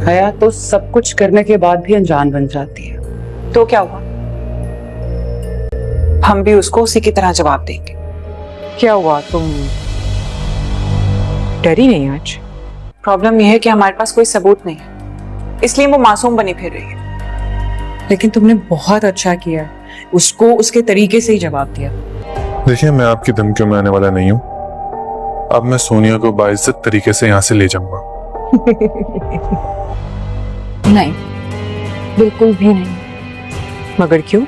हया तो सब कुछ करने के बाद भी अनजान बन जाती है। तो क्या हुआ, हम भी उसको उसी की तरह जवाब देंगे। क्या हुआ, तुम डरी नहीं आज? प्रॉब्लम यह है कि हमारे पास कोई सबूत नहीं है, इसलिए वो मासूम बनी फिर रही है। लेकिन तुमने बहुत अच्छा किया, उसको उसके तरीके से ही जवाब दिया। देखिए, मैं आपकी धमकियों में आने वाला नहीं हूँ। अब मैं सोनिया को बाइज्जत तरीके से यहाँ से ले जाऊंगा। नहीं, बिल्कुल भी नहीं। मगर क्यों?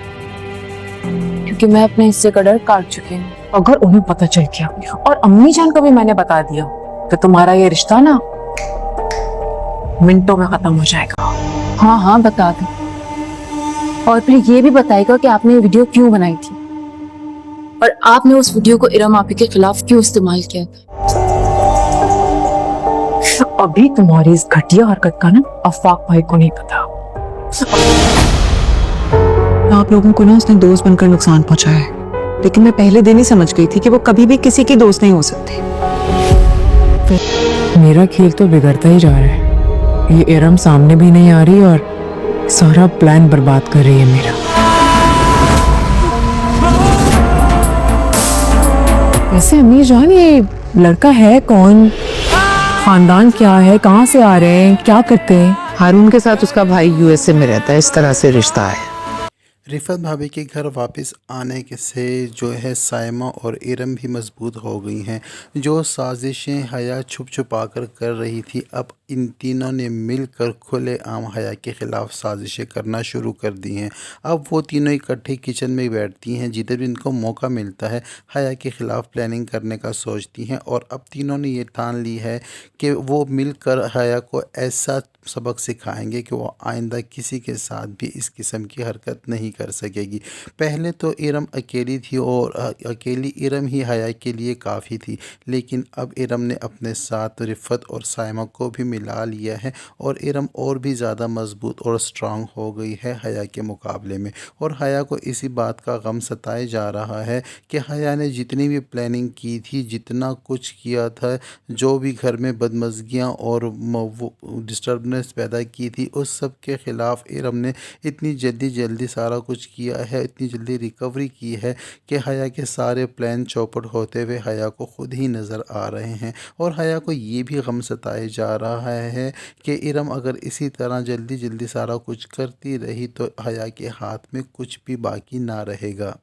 क्योंकि मैं अपने हिस्से का डर काट चुकी हूँ। अगर उन्हें पता चल गया और अम्मी जान को भी मैंने बता दिया तो तुम्हारा ये रिश्ता ना मिनटों में खत्म हो जाएगा। हाँ हाँ, बता दो। और फिर ये भी बताएगा कि आपने ये वीडियो क्यों बनाई थी और आपने उस वीडियो को इरम आपी के खिलाफ क्यों इस्तेमाल किया था। अभी तुम्हारी इस घटिया हरकत का ना अफाक भाई को नहीं पता। आप लोगों को ना उसने दोस्त बनकर नुकसान पहुंचाया है, लेकिन मैं पहले दिन ही समझ गई थी कि वो कभी भी किसी की दोस्त नहीं हो सकती। मेरा खेल तो बिगड़ता ही जा रहा है। ये इरम सामने भी नहीं आ रही और सारा प्लान बर्बाद कर रही है मेरा। वैसे अम्मी जान, ये लड़का है कौन, खानदान क्या है, कहाँ से आ रहे हैं, क्या करते हैं? हारून के साथ उसका भाई यूएसए में रहता है, इस तरह से रिश्ता है। रिफत भाभी के घर वापस आने के से जो है साइमा और इरम भी मजबूत हो गई हैं। जो साजिशें हया छुप छुपा कर रही थी, अब इन तीनों ने मिलकर खुलेआम हया के ख़िलाफ़ साजिशें करना शुरू कर दी हैं। अब वो तीनों इकट्ठे किचन में बैठती हैं, जिधर भी इनको मौका मिलता है हया के ख़िलाफ़ प्लानिंग करने का सोचती हैं। और अब तीनों ने ये ठान ली है कि वो मिलकर हया को ऐसा सबक सिखाएंगे कि वो आइंदा किसी के साथ भी इस किस्म की हरकत नहीं कर सकेगी। पहले तो इरम अकेली थी और अकेली इरम ही हया के लिए काफ़ी थी, लेकिन अब इरम ने अपने साथ रिफत और साइमा को भी मिला लिया है और इरम और भी ज़्यादा मजबूत और स्ट्रांग हो गई है हया के मुकाबले में। और हया को इसी बात का गम सताए जा रहा है कि हया ने जितनी भी प्लानिंग की थी, जितना कुछ किया था, जो भी घर में बदमज़गियाँ और डिस्टर्बनेस पैदा की थी, उस सब के ख़िलाफ़ इरम ने इतनी जल्दी सारा कुछ किया है, इतनी जल्दी रिकवरी की है कि हया के सारे प्लान चौपट होते हुए हया को ख़ुद ही नज़र आ रहे हैं। और हया को ये भी गम सताए जा रहा है कि इरम अगर इसी तरह जल्दी सारा कुछ करती रही तो हया के हाथ में कुछ भी बाकी ना रहेगा।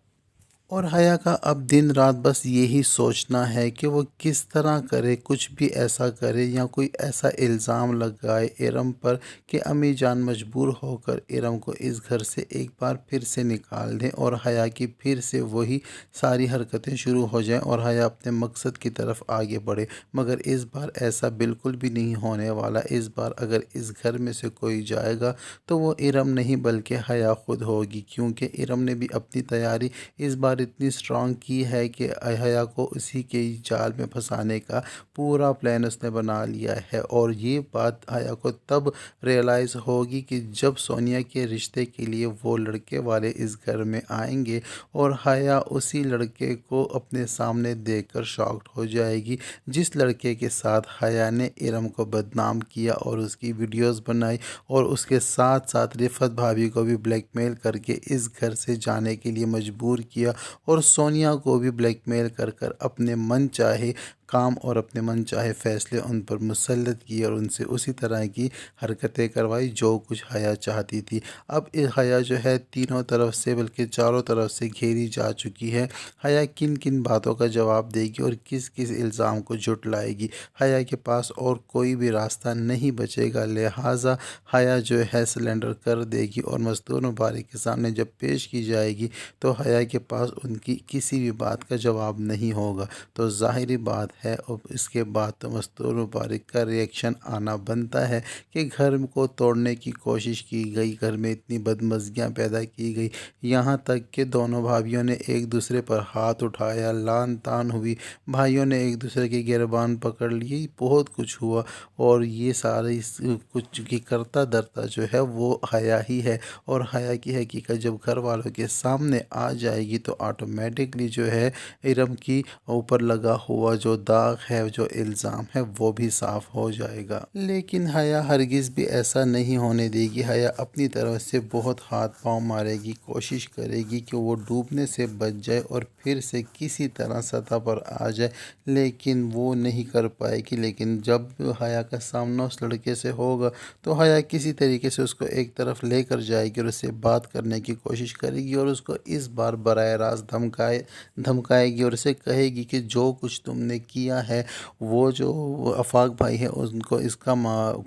और हया का अब दिन रात बस यही सोचना है कि वो किस तरह करे, कुछ भी ऐसा करे या कोई ऐसा इल्ज़ाम लगाए इरम पर कि अम्मी जान मजबूर होकर इरम को इस घर से एक बार फिर से निकाल दें और हया की फिर से वही सारी हरकतें शुरू हो जाएं और हया अपने मकसद की तरफ आगे बढ़े। मगर इस बार ऐसा बिल्कुल भी नहीं होने वाला। इस बार अगर इस घर में से कोई जाएगा तो वो इरम नहीं बल्कि हया खुद होगी, क्योंकि इरम ने भी अपनी तैयारी इस बार इतनी स्ट्रांग की है कि हया को उसी के जाल में फंसाने का पूरा प्लान उसने बना लिया है। और ये बात हया को तब रियलाइज़ होगी कि जब सोनिया के रिश्ते के लिए वो लड़के वाले इस घर में आएंगे और हया उसी लड़के को अपने सामने देखकर शॉक्ड हो जाएगी, जिस लड़के के साथ हया ने इरम को बदनाम किया और उसकी वीडियोस बनाई और उसके साथ साथ रिफत भाभी को भी ब्लैकमेल करके इस घर से जाने के लिए मजबूर किया और सोनिया को भी ब्लैकमेल कर अपने मन चाहे काम और अपने मन चाहे फैसले उन पर मुसल्लत किए और उनसे उसी तरह की हरकतें करवाई जो कुछ हया चाहती थी। अब हया जो है तीनों तरफ से बल्कि चारों तरफ से घेरी जा चुकी है। हया किन किन बातों का जवाब देगी और किस किस इल्ज़ाम को झुटलाएगी, हया के पास और कोई भी रास्ता नहीं बचेगा। लिहाजा हया जो है सरेंडर कर देगी और मस्तूर मुबारक के सामने जब पेश की जाएगी तो हया के पास उनकी किसी भी बात का जवाब नहीं होगा। तो ज़ाहिरी बात है और इसके बाद तो मस्तूर मुबारक का रिएक्शन आना बनता है कि घर को तोड़ने की कोशिश की गई, घर में इतनी बदमज़गियाँ पैदा की गई, यहाँ तक कि दोनों भाभीयों ने एक दूसरे पर हाथ उठाया, लान तान हुई, भाइयों ने एक दूसरे की गिरबान पकड़ ली, बहुत कुछ हुआ। और ये सारी कुछ की करता धरता जो है वो हया ही है। और हया की हकीकत जब घर वालों के सामने आ जाएगी तो ऑटोमेटिकली जो है इरम की ऊपर लगा हुआ जो داغ ہے، جو الزام ہے وہ بھی صاف ہو جائے گا۔ لیکن حیا ہرگز بھی ایسا نہیں ہونے دے گی۔ حیا اپنی طرف سے بہت ہاتھ پاؤں مارے گی، کوشش کرے گی کہ وہ ڈوبنے سے بچ جائے اور پھر سے کسی طرح سطح پر آ جائے، لیکن وہ نہیں کر پائے گی۔ لیکن جب حیا کا سامنا اس لڑکے سے ہوگا تو حیا کسی طریقے سے اس کو ایک طرف لے کر جائے گی اور اس سے بات کرنے کی کوشش کرے گی، اور اس کو اس بار براہ راست دھمکائے گی اور اسے کہے گی کہ جو کچھ تم نے کیا ہے، وہ جو آفاق بھائی ہے ان کو اس کا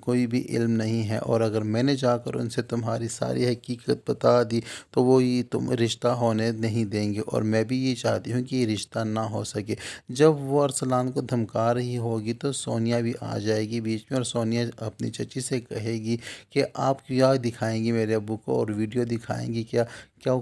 کوئی بھی علم نہیں ہے، اور اگر میں نے جا کر ان سے تمہاری ساری حقیقت بتا دی تو وہ یہ تم رشتہ ہونے نہیں دیں گے، اور میں بھی یہ چاہتی ہوں کہ یہ رشتہ نہ ہو سکے۔ جب وہ ارسلان کو دھمکا رہی ہوگی تو سونیا بھی آ جائے گی بیچ میں، اور سونیا اپنی چچی سے کہے گی کہ آپ کیا دکھائیں گی میرے ابو کو، اور ویڈیو دکھائیں گی کیا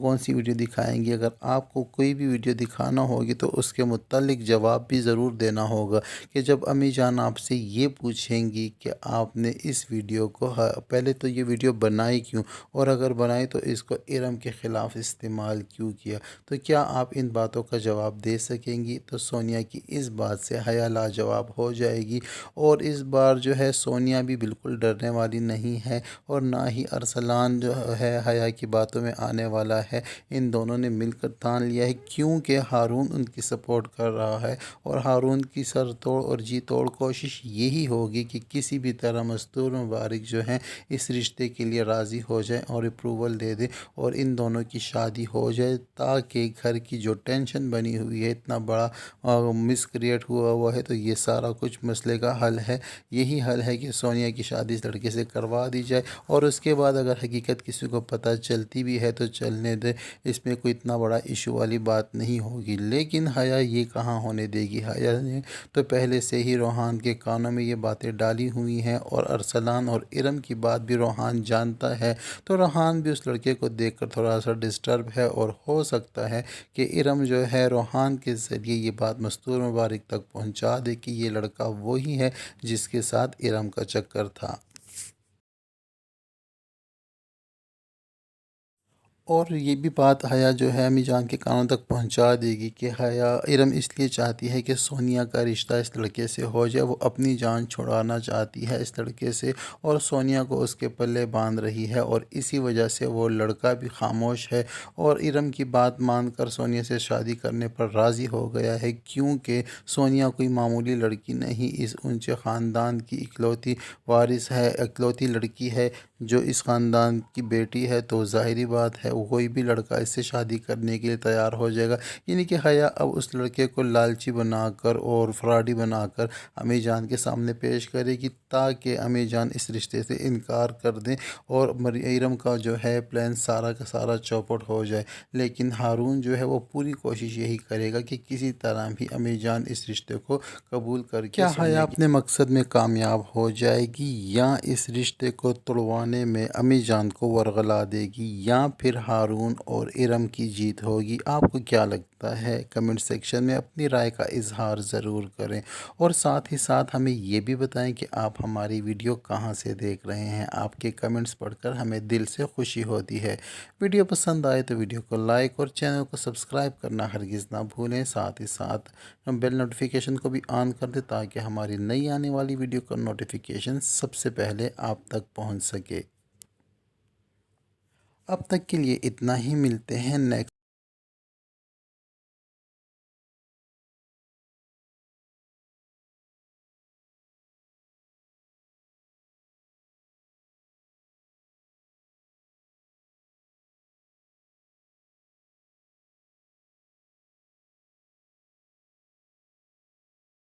کون سی ویڈیو دکھائیں گی؟ اگر آپ کو کوئی بھی ویڈیو دکھانا ہوگی تو اس کے متعلق جواب بھی ضرور دینا ہوگا، کہ جب امی جان آپ سے یہ پوچھیں گی کہ آپ نے اس ویڈیو کو پہلے تو یہ ویڈیو بنائی کیوں، اور اگر بنائی تو اس کو ارم کے خلاف استعمال کیوں کیا، تو کیا آپ ان باتوں کا جواب دے سکیں گی؟ تو سونیا کی اس بات سے حیا لاجواب ہو جائے گی، اور اس بار جو ہے سونیا بھی بالکل ڈرنے والی نہیں ہے، اور نہ ہی ارسلان جو ہے حیا کی باتوں میں آنے والا ہے۔ ان دونوں نے مل کر تان لیا ہے، کیونکہ ہارون ان کی سپورٹ کر رہا ہے، اور ہارون کی سر توڑ اور جی توڑ کوشش یہی ہوگی کہ کسی بھی طرح مستور مبارک جو ہیں اس رشتے کے لیے راضی ہو جائیں اور اپروول دے دیں، اور ان دونوں کی شادی ہو جائے، تاکہ گھر کی جو ٹینشن بنی ہوئی ہے، اتنا بڑا مس کریٹ ہوا ہے، تو یہ سارا کچھ مسئلے کا حل ہے۔ یہی حل ہے کہ سونیا کی شادی اس لڑکے سے کروا دی جائے، اور اس کے بعد اگر حقیقت کسی کو پتہ چلتی بھی ہے تو چلنے دے، اس میں کوئی اتنا بڑا ایشو والی بات نہیں ہوگی۔ لیکن حیا یہ کہاں ہونے دے گی؟ حیا نے تو پہلے سے ہی روحان کے کانوں میں یہ باتیں ڈالی ہوئی ہیں، اور ارسلان اور ارم کی بات بھی روحان جانتا ہے، تو روحان بھی اس لڑکے کو دیکھ کر تھوڑا سا ڈسٹرب ہے، اور ہو سکتا ہے کہ ارم جو ہے روحان کے ذریعے یہ بات مستور مبارک تک پہنچا دے کہ یہ لڑکا وہی ہے جس کے ساتھ ارم کا چکر تھا۔ اور یہ بھی بات حیا جو ہے امی جان کے کانوں تک پہنچا دے گی کہ حیا ارم اس لیے چاہتی ہے کہ سونیا کا رشتہ اس لڑکے سے ہو جائے، وہ اپنی جان چھڑانا چاہتی ہے اس لڑکے سے، اور سونیا کو اس کے پلے باندھ رہی ہے، اور اسی وجہ سے وہ لڑکا بھی خاموش ہے، اور ارم کی بات مان کر سونیا سے شادی کرنے پر راضی ہو گیا ہے، کیونکہ سونیا کوئی معمولی لڑکی نہیں، اس اونچے خاندان کی اکلوتی وارث ہے، اکلوتی لڑکی ہے جو اس خاندان کی بیٹی ہے، تو ظاہری بات ہے کوئی بھی لڑکا اس سے شادی کرنے کے لیے تیار ہو جائے گا۔ یعنی کہ حیا اب اس لڑکے کو لالچی بنا کر اور فراڈی بنا کر امی جان کے سامنے پیش کرے گی، تاکہ امی جان اس رشتے سے انکار کر دیں، اور ارم کا جو ہے پلان سارا کا سارا چوپٹ ہو جائے۔ لیکن ہارون جو ہے وہ پوری کوشش یہی کرے گا کہ کسی طرح بھی امی جان اس رشتے کو قبول کر کے کیا حیا اپنے مقصد میں کامیاب ہو جائے گی، یا اس رشتے کو توڑوانے میں امی جان کو ورغلا دے گی، یا پھر ہارون اور ارم کی جیت ہوگی؟ آپ کو کیا لگتا ہے؟ کمنٹ سیکشن میں اپنی رائے کا اظہار ضرور کریں، اور ساتھ ہی ساتھ ہمیں یہ بھی بتائیں کہ آپ ہماری ویڈیو کہاں سے دیکھ رہے ہیں۔ آپ کے کمنٹس پڑھ کر ہمیں دل سے خوشی ہوتی ہے۔ ویڈیو پسند آئے تو ویڈیو کو لائک اور چینل کو سبسکرائب کرنا ہرگز نہ بھولیں، ساتھ ہی ساتھ بیل نوٹیفیکیشن کو بھی آن کر دیں، تاکہ ہماری نئی آنے والی ویڈیو کا نوٹیفیکیشن سب سے پہلے آپ تک پہنچ سکے۔ اب تک کے لیے اتنا ہی، ملتے ہیں نیکسٹ